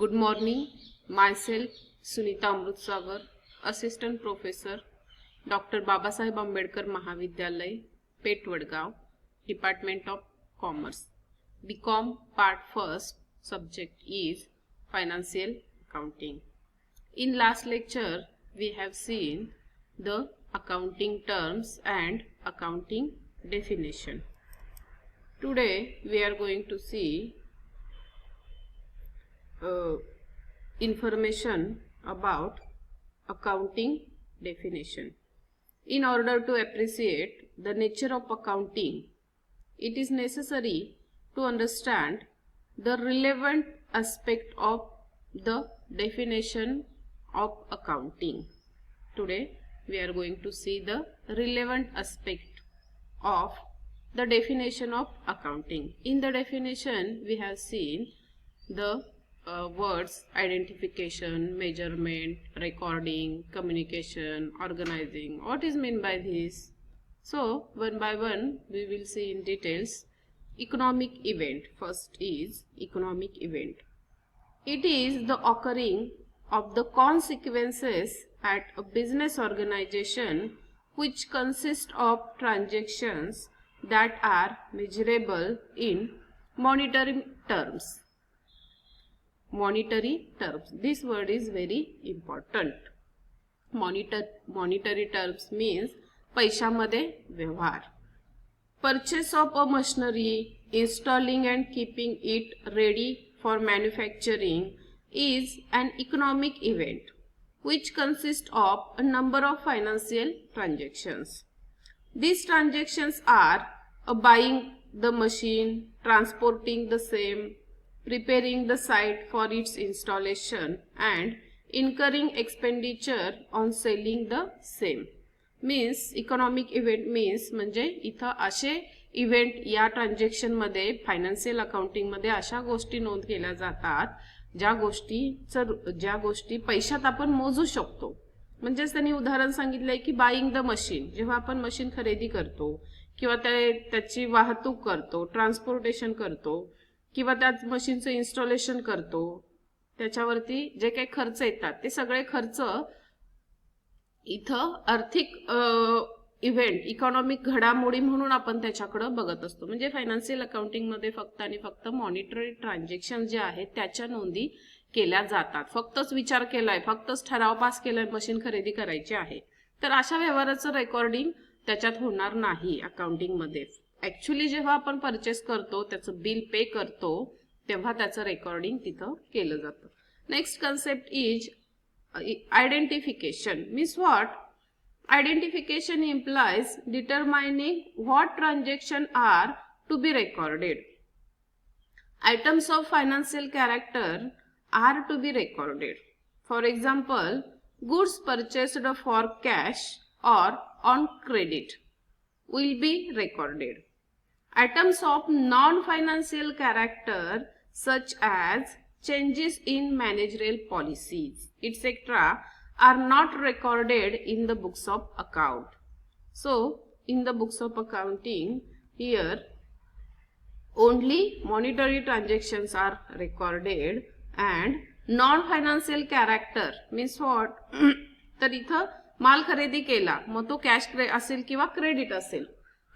Good morning. Myself Sunita Amrutsagar, Assistant Professor, Dr. Babasaheb Ambedkar Mahavidyalay, Pet Vadgaon, Department of Commerce. BCom Part 1st subject is Financial Accounting. In last lecture, we have seen the accounting terms and accounting definition. Today, we are going to see information about accounting definition. In order to appreciate the nature of accounting, it is necessary to understand the relevant aspect of the definition of accounting. Today we are going to see the relevant aspect of the definition of accounting. In the definition we have seen the words identification, measurement, recording, communication, organizing. What is meant by this? So one by one we will see in details. Economic event. First is economic event. It is the occurring of the consequences at a business organization which consist of transactions that are measurable in monetary terms. Monetary terms. This word is very important. Monetary terms means पैशामध्ये व्यवहार. Purchase of a machinery, installing and keeping it ready for manufacturing is an economic event which consists of a number of financial transactions. These transactions are buying the machine, transporting the same, preparing the site for its installation and incurring expenditure on selling the same. Means economic event means म्हणजे इथं असे event या transaction मध्ये financial accounting मध्ये अशा गोष्टी नोंद केल्या जातात ज्या गोष्टी पैशात आपण मोजू शकतो. म्हणजेच त्यांनी उदाहरण सांगितलंय की बाईंग द मशीन, जेव्हा आपण मशीन खरेदी करतो किंवा त्याची वाहतूक करतो, ट्रान्सपोर्टेशन करतो किंवा त्या मशीनचं इन्स्टॉलेशन करतो, त्याच्यावरती जे काही खर्च येतात ते सगळे खर्च इथं आर्थिक इव्हेंट, इकॉनॉमिक घडामोडी म्हणून आपण त्याच्याकडे बघत असतो. म्हणजे फायनान्शियल अकाउंटिंग मध्ये फक्त आणि फक्त मॉनिटरी ट्रान्झॅक्शन जे आहेत त्याच्या नोंदी केल्या जातात. फक्तच विचार केलाय, फक्तच ठराव पास केलाय मशीन खरेदी करायची आहे, तर अशा व्यवहाराचं रेकॉर्डिंग त्याच्यात होणार नाही अकाउंटिंग मध्ये. ऍक्च्युअली जेव्हा आपण परचेस करतो, त्याचं बिल पे करतो, तेव्हा त्याचं रेकॉर्डिंग तिथं केलं जातं. Next concept is identification. Means what? Identification implies determining what transactions are to be recorded. Items of financial character are to be recorded. For example, goods purchased for cash or on credit will be recorded. Items of non-financial character such as changes in managerial policies, etc. are not recorded in the books of account. So, in the books of accounting, here only monetary transactions are recorded and non-financial character means what? तर इथं माल खरेदी केला, मग तो cash असेल किंवा credit असेल,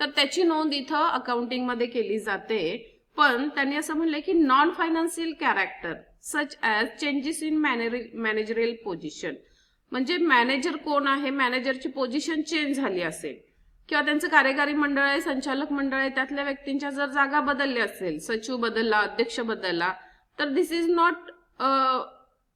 तर त्याची नोंद इथं अकाउंटिंग मध्ये केली जाते. पण त्यांनी असं म्हणलं की non financial character such as changes in managerial position, म्हणजे मॅनेजर कोण आहे, मॅनेजरची पोझिशन चेंज झाली असेल किंवा त्यांचं कार्यकारी मंडळ आहे, संचालक मंडळ आहे, त्यातल्या व्यक्तींच्या जर जागा बदलल्या असेल, सचिव बदलला, अध्यक्ष बदलला, तर दिस इज नॉट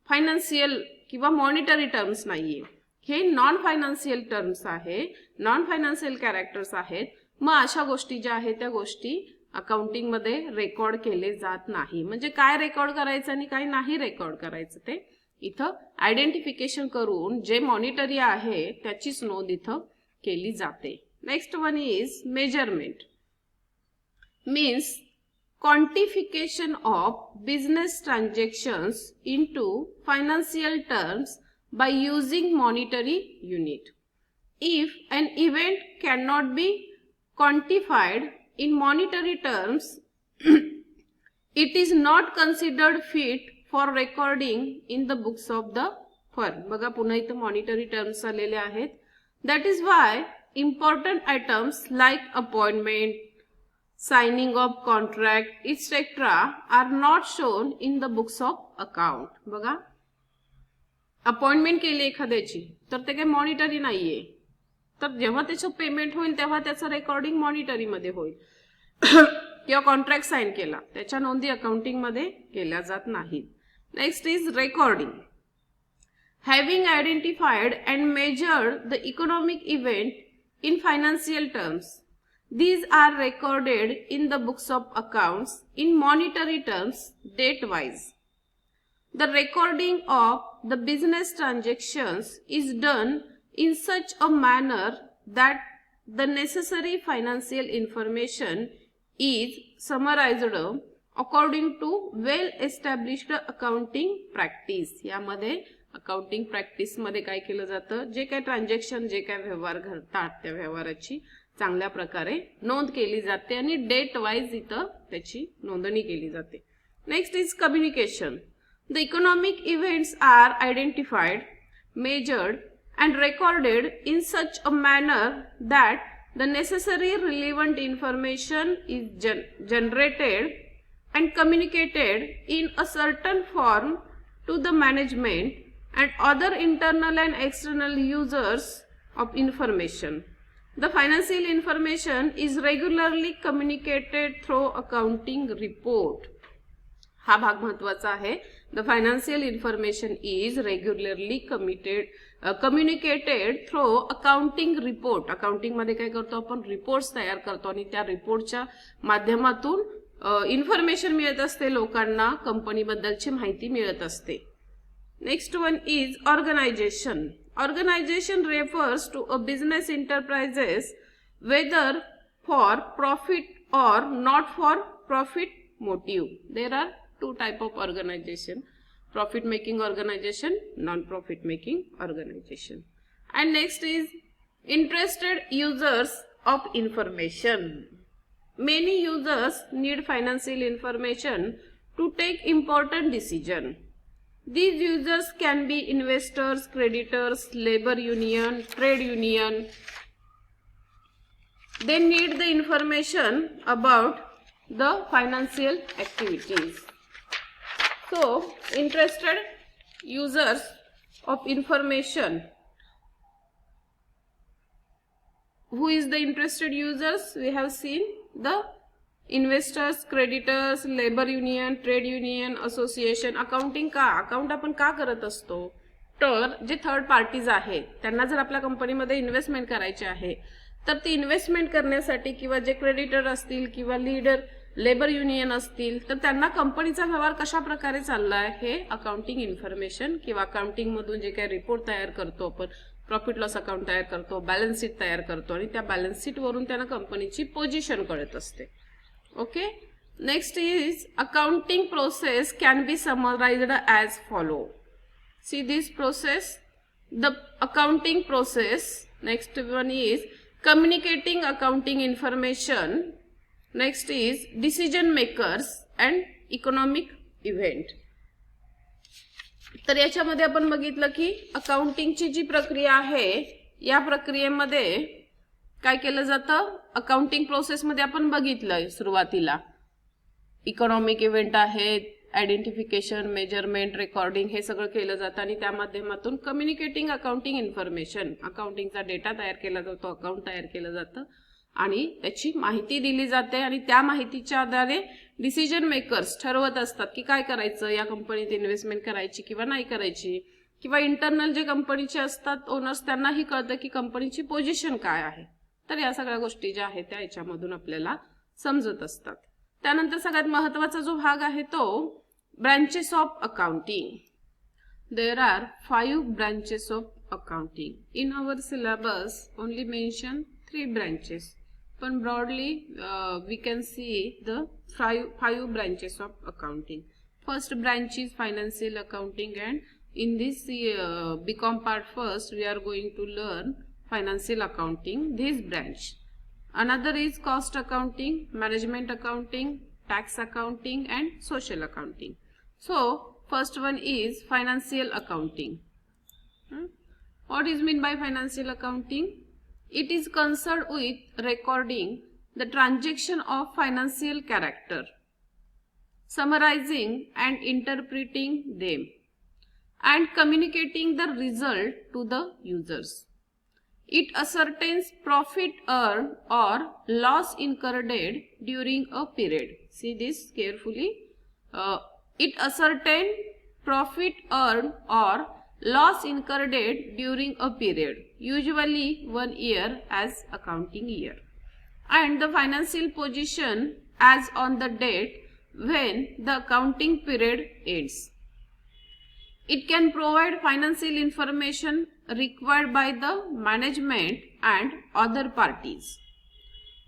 फायनान्शियल किंवा मॉनिटरी टर्म्स नाहीये. हे नॉन फायनान्शियल टर्म्स आहे, नॉन फायनान्शियल कॅरेक्टर्स आहेत. मग अशा गोष्टी ज्या आहेत त्या गोष्टी अकाउंटिंग मध्ये रेकॉर्ड केले जात नाही. म्हणजे काय रेकॉर्ड करायचं आणि काय नाही रेकॉर्ड करायचं ते इथं आयडेंटिफिकेशन करून जे मॉनिटरी आहे त्याचीच नोंद इथं केली जाते. Next one is measurement. Means quantification of business transactions into financial terms by using monetary unit. If an event can not be quantified in monetary terms, it is not considered fit for recording in the books of the firm. बघा पुन्हा इथं monetary terms आलेले आहेत. That is why important items like appointment, signing of contract etc. are not shown in the books of account. बघा appointment केली एखाद्याची तर ते काही मॉनिटरी नाहीये, तर जेव्हा त्याचं पेमेंट होईल तेव्हा त्याचं रेकॉर्डिंग मॉनिटरी मध्ये होईल किंवा कॉन्ट्रॅक्ट साइन केला त्याच्या नोंदी अकाउंटिंग मध्ये केल्या जात नाहीत. Next is recording. Having identified and measured the economic event in financial terms, these are recorded in the books of accounts in monetary terms date wise. The recording of the business transactions is done in such a manner that the necessary financial information is summarized according to well established accounting practice. यामध्ये accounting practice मध्ये काय केलं जातं, जे काय transaction जे काय व्यवहार घडतात त्या व्यवहाराची चांगल्या प्रकारे नोंद केली जाते आणि डेट वाईज इथं त्याची नोंदणी केली जाते. Next is communication. The economic events are identified, measured and recorded in such a manner that the necessary relevant information is generated and communicated in a certain form to the management and other internal and external users of information. The financial information is regularly communicated through accounting report. हा भाग महत्वाचा आहे. The financial information is regularly communicated through accounting report. Accounting मध्ये काय करतो आपण, reports तयार करतो आणि त्या रिपोर्टच्या माध्यमातून इन्फॉर्मेशन मिळत असते लोकांना, कंपनी बद्दलची माहिती मिळत असते. Next one is organization. Organization refers to a business enterprises whether for profit or not for profit motive. There are two type of organization: profit making organization, non-profit making organization. And next is interested users of information. Many users need financial information to take important decision. These users can be investors, creditors, labor union, trade union. They need the information about the financial activities. So, interested users of information. Who is the interested users? We have seen the investors, creditors, labour union, trade union, association. Accounting का, account आपण का करत असतो, तर जे third parties आहेत त्यांना जर आपल्या कंपनीमध्ये इन्व्हेस्टमेंट करायची आहे तर ती इन्व्हेस्टमेंट करण्यासाठी किंवा जे क्रेडिटर असतील किंवा लीडर लेबर युनियन असतील तर त्यांना कंपनीचा व्यवहार कशा प्रकारे चाललाय हे अकाउंटिंग इन्फॉर्मेशन किंवा अकाउंटिंग मधून जे काही रिपोर्ट तयार करतो आपण, प्रॉफिट लॉस अकाउंट तयार करतो, बॅलन्स शीट तयार करतो आणि त्या बॅलन्स शीट वरून त्यांना कंपनीची पोझिशन कळत असते. Okay, next is accounting process can be summarized as follow. See this process, the accounting process. Next one is communicating accounting information. Next is decision makers and economic event. तर याच्यामध्ये आपण बघितलं की अकाउंटिंगची जी प्रक्रिया आहे या प्रक्रियेमध्ये काय केलं जातं, अकाउंटिंग प्रोसेस मध्ये आपण बघितलंय सुरुवातीला इकॉनॉमिक इव्हेंट आहेत, आयडेंटिफिकेशन, मेजरमेंट, रेकॉर्डिंग हे सगळं केलं जातं आणि त्या माध्यमातून कम्युनिकेटिंग अकाउंटिंग इन्फॉर्मेशन, अकाउंटिंगचा डेटा तयार केला जातो, अकाउंट तयार केलं जातं आणि त्याची माहिती दिली जाते आणि त्या माहितीच्या आधारे डिसिजन मेकर्स ठरवत असतात की काय करायचं, या कंपनीत इन्व्हेस्टमेंट करायची किंवा नाही करायची, किंवा इंटरनल जे कंपनीचे असतात ओनर्स त्यांनाही कळतं की कंपनीची पोझिशन काय आहे. तर या सगळ्या गोष्टी ज्या आहेत त्या याच्यामधून आपल्याला समजत असतात. त्यानंतर सगळ्यात महत्त्वाचा जो भाग आहे तो branches of accounting. There are 5 branches of accounting. In our syllabus only mention 3 branches, पण broadly we can see the 5 branches of accounting. First branch is financial accounting and in this BCom part first we are going to learn financial accounting, this branch. Another is cost accounting, management accounting, tax accounting and social accounting. So first one is financial accounting. What is meant by financial accounting? It is concerned with recording the transaction of financial character, summarizing and interpreting them, and communicating the result to the users. It ascertains profit earned or loss incurred during a period. See this carefully. It ascertains profit earned or loss incurred during a period, usually 1 year as accounting year, and the financial position as on the date when the accounting period ends. It can provide financial information required by the management and other parties.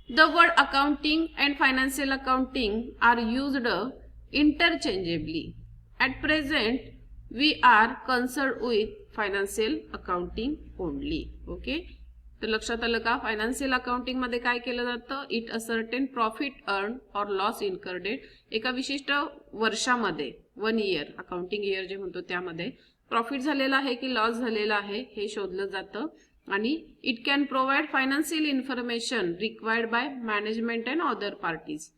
The word accounting and financial accounting are used interchangeably. At present, we are concerned with financial accounting only. Okay. तर लक्षात आलं का? Financial accounting मध्ये काय केलं जातं? It ascertain profit earn और loss incurred एका विशिष्ट वर्षामध्ये 1 इयर अकाउंटिंग इयर जे म्हणतो त्यामध्ये प्रॉफिट झालेला आहे की लॉस झालेला आहे हे शोधलं जातं. आणि it can provide financial information required by management and other parties.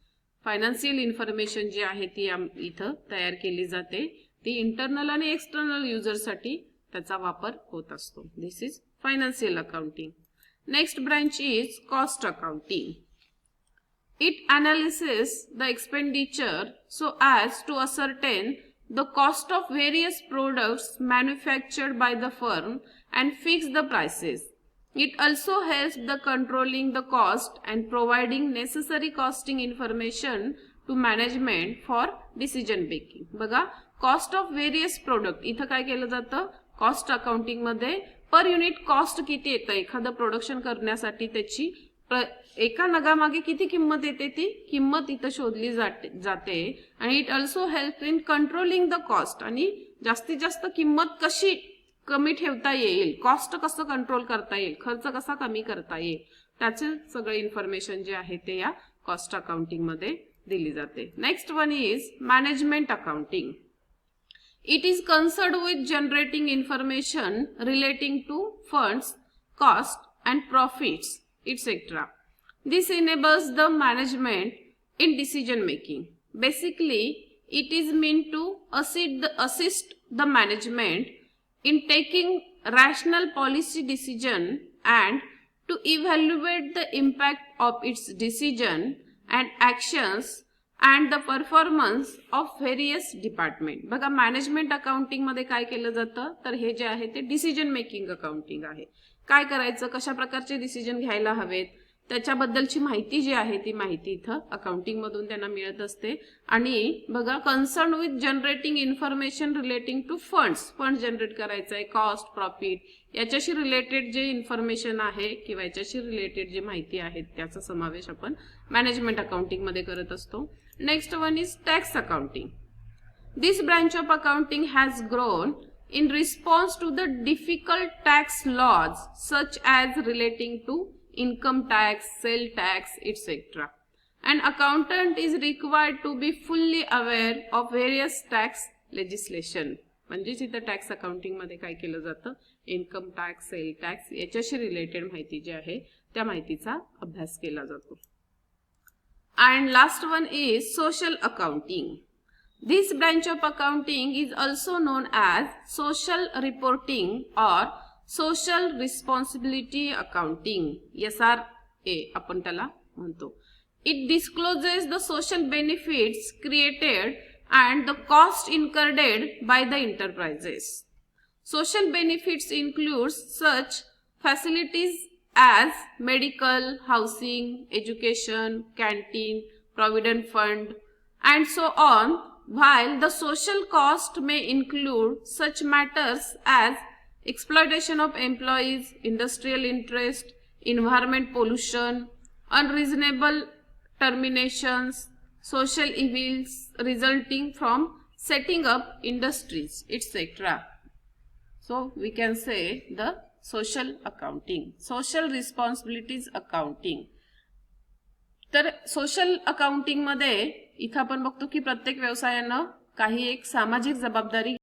Financial information जी आहे ती इथं तयार केली जाते. ती इंटरनल आणि एक्सटर्नल युजरसाठी त्याचा वापर होत असतो. This is financial accounting. Next branch is cost accounting. It analyzes the expenditure so as to ascertain the cost of various products manufactured by the firm and fix the prices. It also helps the controlling the cost and providing necessary costing information to management for decision making. बघा, cost of various product इथं काय केलं जातं? Cost accounting मध्ये per unit cost किती येतं एखादं production करण्यासाठी त्याची एका नगामागे किती किंमत येते ती किंमत इथं शोधली जाते. आणि it also help in controlling the cost. आणि जास्तीत जास्त किंमत कशी कमी ठेवता येईल, कॉस्ट कसं कंट्रोल करता येईल, खर्च कसा कमी करता येईल, त्याचे सगळे इन्फॉर्मेशन जे आहे ते या कॉस्ट अकाउंटिंग मध्ये दिली जाते. Next one is management accounting. It is concerned with generating information relating to funds, cost and profits, etc. This enables the management in decision making. Basically, it is meant to assist the management in taking rational policy decision and to evaluate the impact of its decision and actions and the performance of various department. बघा, management accounting मध्ये काय केलं जातं तर हे जे आहे ते डिसिजन मेकिंग अकाउंटिंग आहे. काय करायचं, कशा प्रकारचे डिसिजन घ्यायला हवेत त्याच्याबद्दलची माहिती जी आहे ती माहिती इथं अकाउंटिंग मधून त्यांना मिळत असते. आणि बघा, concern with generating information relating to funds, fund generate करायचं आहे, कॉस्ट प्रॉफिट याच्याशी रिलेटेड जे इन्फॉर्मेशन आहे किंवा याच्याशी रिलेटेड जे माहिती आहे त्याचा समावेश आपण मॅनेजमेंट अकाउंटिंग मध्ये करत असतो. Next one is tax accounting. This branch of accounting has grown in response to the difficult tax laws such as relating to income tax, sale tax, etc. An accountant is required to be fully aware of various tax legislation. म्हणजेच इथं tax accounting मध्ये काय केलं जातं, income tax, sale tax याच्याशी related माहिती जी आहे त्या माहितीचा अभ्यास केला जातो. And last one is social accounting. This branch of accounting is also known as social reporting or social responsibility accounting, SRA आपण त्याला म्हणतो. It discloses the social benefits created and the cost incurred by the enterprises. Social benefits include such facilities as medical, housing, education, canteen, provident fund, and so on, while the social cost may include such matters as exploitation of employees, industrial interest, environment pollution, unreasonable terminations, social evils resulting from setting up industries, etc. So we can say the social accounting, social responsibilities accounting. तर social accounting मध्ये इथं आपण बघतो की प्रत्येक व्यवसायानं काही एक सामाजिक जबाबदारी